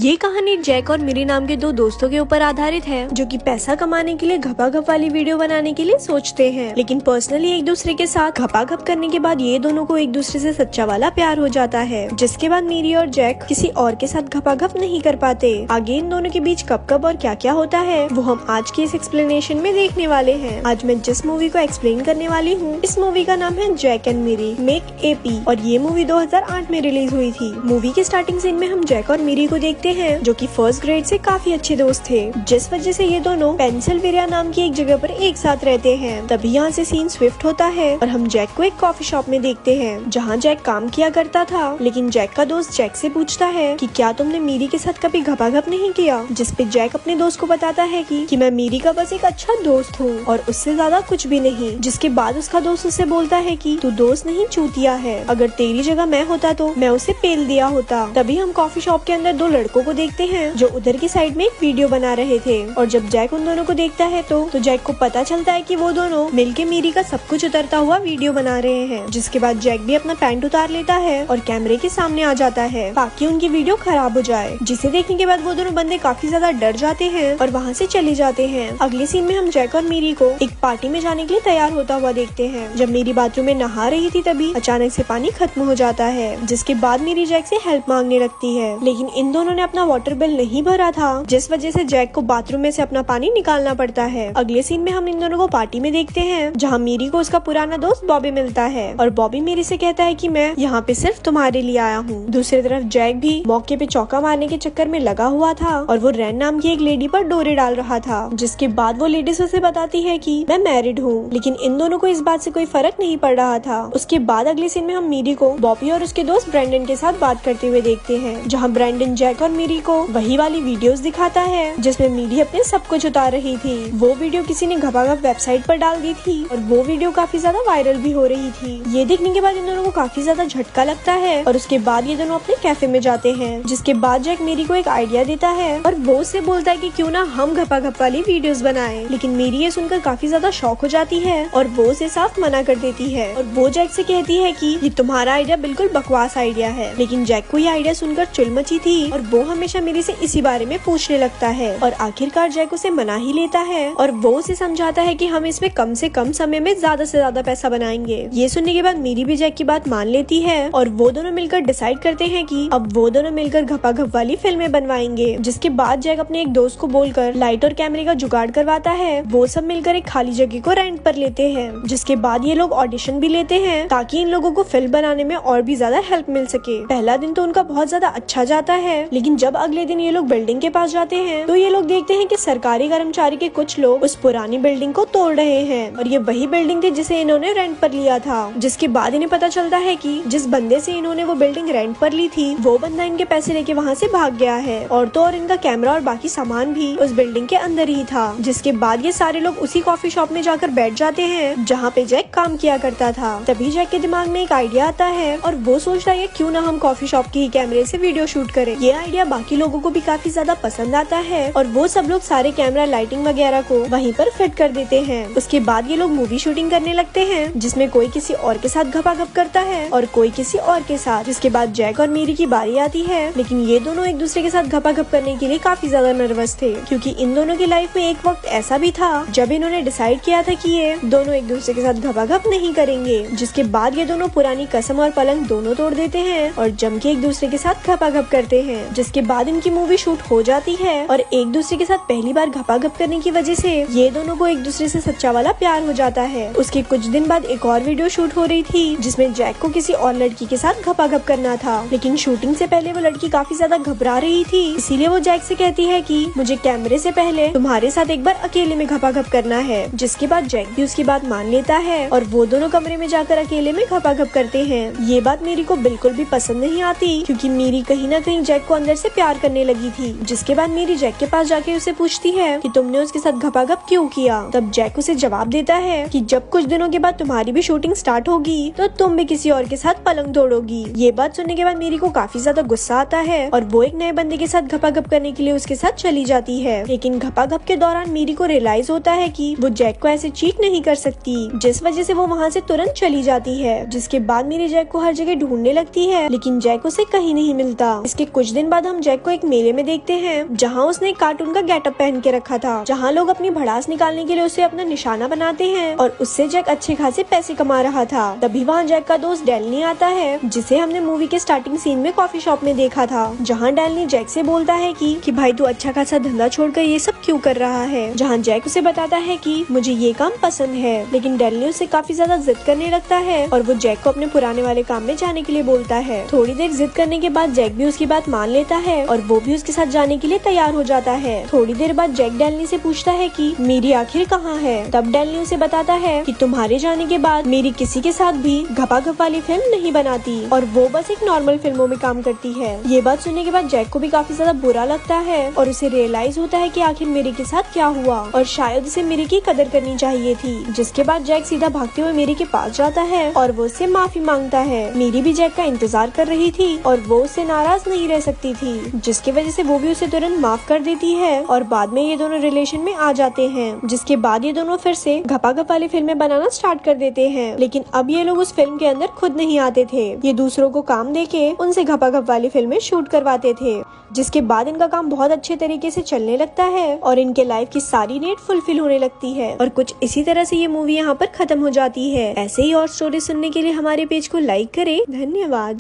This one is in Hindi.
ये कहानी जैक और मिरी नाम के दो दोस्तों के ऊपर आधारित है जो कि पैसा कमाने के लिए घपाघप वाली वीडियो बनाने के लिए सोचते हैं, लेकिन पर्सनली एक दूसरे के साथ घपाघप करने के बाद ये दोनों को एक दूसरे से सच्चा वाला प्यार हो जाता है, जिसके बाद मिरी और जैक किसी और के साथ घपाघप नहीं कर पाते। आगे इन दोनों के बीच कब कब और क्या क्या होता है वो हम आज की इस एक्सप्लेनेशन में देखने वाले हैं। आज मैं जिस मूवी को एक्सप्लेन करने वाली हूँ इस मूवी का नाम है जैक एंड मिरी मेक एपी और ये मूवी 2008 में रिलीज हुई थी। मूवी के स्टार्टिंग सीन में हम जैक और मिरी को देखते हैं जो कि फर्स्ट ग्रेड से काफी अच्छे दोस्त थे, जिस वजह से ये दोनों पेंसिल्वेनिया नाम की एक जगह पर एक साथ रहते हैं। तभी यहाँ से सीन स्विफ्ट होता है और हम जैक को एक कॉफी शॉप में देखते हैं जहाँ जैक काम किया करता था, लेकिन जैक का दोस्त जैक से पूछता है कि क्या तुमने मिरी के साथ कभी घपाघप नहीं किया, जिसपे जैक अपने दोस्त को बताता है कि मैं मिरी का बस एक अच्छा दोस्त हूँ और उससे ज्यादा कुछ भी नहीं। जिसके बाद उसका दोस्त उससे बोलता है कि तू दोस्त नहीं चूतिया है, अगर तेरी जगह मैं होता तो मैं उसे पेल दिया होता। तभी हम कॉफी शॉप के अंदर दो लड़कों को देखते हैं जो उधर की साइड में एक वीडियो बना रहे थे और जब जैक उन दोनों को देखता है तो जैक को पता चलता है कि वो दोनों मिलके मिरी का सब कुछ उतरता हुआ वीडियो बना रहे हैं। जिसके बाद जैक भी अपना पैंट उतार लेता है और कैमरे के सामने आ जाता है ताकि उनकी वीडियो खराब हो जाए, जिसे देखने के बाद वो दोनों बंदे काफी ज्यादा डर जाते हैं और वहाँ से चले जाते हैं। अगले सीन में हम जैक और मिरी को एक पार्टी में जाने के लिए तैयार होता हुआ देखते हैं। जब मिरी बाथरूम में नहा रही थी तभी अचानक से पानी खत्म हो जाता है, जिसके बाद मिरी जैक से हेल्प मांगने लगती है, लेकिन इन दोनों ने अपना वाटर बिल नहीं भरा था, जिस वजह से जैक को बाथरूम में से अपना पानी निकालना पड़ता है। अगले सीन में हम इन दोनों को पार्टी में देखते हैं जहाँ मिरी को उसका पुराना दोस्त बॉबी मिलता है और बॉबी मिरी से कहता है कि मैं यहाँ पे सिर्फ तुम्हारे लिए आया हूँ। दूसरी तरफ जैक भी मौके पे चौका मारने के चक्कर में लगा हुआ था और वो रैन नाम की एक लेडी पर डोरे डाल रहा था, जिसके बाद वो लेडीज उसे बताती है कि मैं मैरिड हूँ, लेकिन इन दोनों को इस बात से कोई फर्क नहीं पड़ रहा था। उसके बाद अगले सीन में हम मिरी को बॉबी और उसके दोस्त ब्रैंडन के साथ बात करते हुए देखते हैं, जहाँ ब्रैंडन जैक और मिरी को वही वाली वीडियोस दिखाता है जिसमें मिरी अपने सब कुछ उतार रही थी। वो वीडियो किसी ने घपाघप वेबसाइट पर डाल दी थी और वो वीडियो काफी ज्यादा वायरल भी हो रही थी। ये देखने के बाद इन दोनों को काफी ज्यादा झटका लगता है और उसके बाद ये दोनों अपने कैफे में जाते हैं, जिसके बाद जैक मिरी को एक आइडिया देता है और वो उससे बोलता है कि क्यों ना हम घपाघप वाली वीडियोस बनाएं। लेकिन मिरी ये सुनकर काफी ज्यादा शॉक हो जाती है और वो उसे साफ मना कर देती है और वो जैक से कहती है कि ये तुम्हारा आइडिया बिल्कुल बकवास आइडिया है। लेकिन जैक को ये आइडिया सुनकर चुल मची थी और वो हमेशा मिरी से इसी बारे में पूछने लगता है और आखिरकार जैक उसे मना ही लेता है और वो उसे समझाता है कि हम इसमें कम से कम समय में ज्यादा से ज्यादा पैसा बनाएंगे। ये सुनने के बाद मिरी भी जैक की बात मान लेती है और वो दोनों मिलकर डिसाइड करते हैं कि अब वो दोनों मिलकर घपाघप वाली फिल्में बनवाएंगे। जिसके बाद जैक अपने एक दोस्त को बोलकर लाइट और कैमरे का जुगाड़ करवाता है। वो सब मिलकर एक खाली जगह को रेंट पर लेते हैं, जिसके बाद ये लोग ऑडिशन भी लेते हैं ताकि इन लोगों को फिल्म बनाने में और भी ज्यादा हेल्प मिल सके। पहला दिन तो उनका बहुत ज्यादा अच्छा जाता है, लेकिन जब अगले दिन ये लोग बिल्डिंग के पास जाते हैं तो ये लोग देखते हैं कि सरकारी कर्मचारी के कुछ लोग उस पुरानी बिल्डिंग को तोड़ रहे हैं और ये वही बिल्डिंग थी जिसे इन्होंने रेंट पर लिया था। जिसके बाद इन्हें पता चलता है कि जिस बंदे से इन्होंने वो बिल्डिंग रेंट पर ली थी वो बंदा इनके पैसे लेके वहाँ से भाग गया है और तो और इनका कैमरा और बाकी सामान भी उस बिल्डिंग के अंदर ही था। जिसके बाद ये सारे लोग उसी कॉफी शॉप में जाकर बैठ जाते हैं जहाँ पे जैक काम किया करता था। तभी जैक के दिमाग में एक आइडिया आता है और वो सोचता है क्यों ना हम कॉफी शॉप के ही कैमरे से वीडियो शूट करें। ये आइडिया बाकी लोगों को भी काफी ज्यादा पसंद आता है और वो सब लोग सारे कैमरा लाइटिंग वगैरह को वहीं पर फिट कर देते हैं। उसके बाद ये लोग मूवी शूटिंग करने लगते हैं जिसमें कोई किसी और के साथ घपाघप करता है और कोई किसी और के साथ। जिसके बाद जैक और मिरी की बारी आती है, लेकिन ये दोनों एक दूसरे के साथ घपाघप करने के लिए काफी ज्यादा नर्वस थे, क्योंकि इन दोनों की लाइफ में एक वक्त ऐसा भी था जब इन्होंने डिसाइड किया था कि ये दोनों एक दूसरे के साथ घपाघप नहीं करेंगे। जिसके बाद ये दोनों पुरानी कसम और पलंग दोनों तोड़ देते हैं और जम के एक दूसरे के साथ घपाघप करते हैं। जिसके बाद इनकी मूवी शूट हो जाती है और एक दूसरे के साथ पहली बार घपाघप करने की वजह से ये दोनों को एक दूसरे से सच्चा वाला प्यार हो जाता है। उसके कुछ दिन बाद एक और वीडियो शूट हो रही थी जिसमें जैक को किसी और लड़की के साथ घपाघप करना था, लेकिन शूटिंग से पहले वो लड़की काफी ज्यादा घबरा रही थी, इसीलिए वो जैक से कहती है कि मुझे कैमरे से पहले तुम्हारे साथ एक बार अकेले में घपाघप करना है। जिसके बाद जैक भी उसकी बात मान लेता है और वो दोनों कमरे में जाकर अकेले में घपाघप करते हैं। ये बात मेरी को बिल्कुल भी पसंद नहीं आती, क्योंकि मेरी कहीं ना कहीं जैक को अंदर से प्यार करने लगी थी। जिसके बाद मेरी जैक के पास जाके उसे पूछती है कि तुमने उसके साथ घपाघप क्यों किया। तब जैक उसे जवाब देता है कि जब कुछ दिनों के बाद तुम्हारी भी शूटिंग स्टार्ट होगी तो तुम भी किसी और के साथ पलंग तोड़ोगी। ये बात सुनने के बाद मेरी को काफी ज्यादा गुस्सा आता है और वो एक नए बंदे के साथ घपाघप करने के लिए उसके साथ चली जाती है। लेकिन घपाघप के दौरान मेरी को रियलाइज होता है कि वो जैक को ऐसे चीट नहीं कर सकती, जिस वजह से वो वहाँ से तुरंत चली जाती है। जिसके बाद मेरी जैक को हर जगह ढूंढने लगती है, लेकिन जैक उसे कहीं नहीं मिलता। इसके कुछ दिन बाद हम जैक को एक मेले में देखते हैं जहाँ उसने एक कार्टून का गेटअप पहन के रखा था, जहाँ लोग अपनी भड़ास निकालने के लिए उसे अपना निशाना बनाते हैं और उससे जैक अच्छे खासे पैसे कमा रहा था। तभी वहाँ जैक का दोस्त डैलनी आता है, जिसे हमने मूवी के स्टार्टिंग सीन में कॉफी शॉप में देखा था, जहाँ डैलनी जैक से बोलता है कि भाई तू अच्छा खासा धंधा छोड़कर ये सब क्यों कर रहा है। जहाँ जैक उसे बताता है कि मुझे ये काम पसंद है, लेकिन डैलनी उसे काफी ज्यादा जिद करने लगता है और वो जैक को अपने पुराने वाले काम में जाने के लिए बोलता है। थोड़ी देर जिद करने के बाद जैक भी उसकी बात मान लेता है और वो भी उसके साथ जाने के लिए तैयार हो जाता है। थोड़ी देर बाद जैक डैलनी से पूछता है कि मेरी आखिर कहाँ है। तब डैलनी उसे बताता है कि तुम्हारे जाने के बाद मेरी किसी के साथ भी घपाघप वाली फिल्म नहीं बनाती और वो बस एक नॉर्मल फिल्मों में काम करती है। ये बात सुनने के बाद जैक को भी काफी ज्यादा बुरा लगता है और उसे रियलाइज होता है कि आखिर मेरी के साथ क्या हुआ और शायद उसे मेरी की कदर करनी चाहिए थी। जिसके बाद जैक सीधा भागते हुए मेरी के पास जाता है और वो उससे माफी मांगता है। मेरी भी जैक का इंतजार कर रही थी और वो उससे नाराज नहीं रह सकती थी, जिसकी वजह से वो भी उसे तुरंत माफ कर देती है और बाद में ये दोनों रिलेशन में आ जाते हैं। जिसके बाद ये दोनों फिर से घपाघप वाली फिल्में बनाना स्टार्ट कर देते हैं, लेकिन अब ये लोग उस फिल्म के अंदर खुद नहीं आते थे, ये दूसरों को काम देके उनसे घपाघप वाली फिल्में शूट करवाते थे। जिसके बाद इनका काम बहुत अच्छे तरीके से चलने लगता है और इनके लाइफ की सारी नीड फुलफिल होने लगती है और कुछ इसी तरह से ये मूवी यहाँ पर खत्म हो जाती है। ऐसे ही और स्टोरी सुनने के लिए हमारे पेज को लाइक करें। धन्यवाद।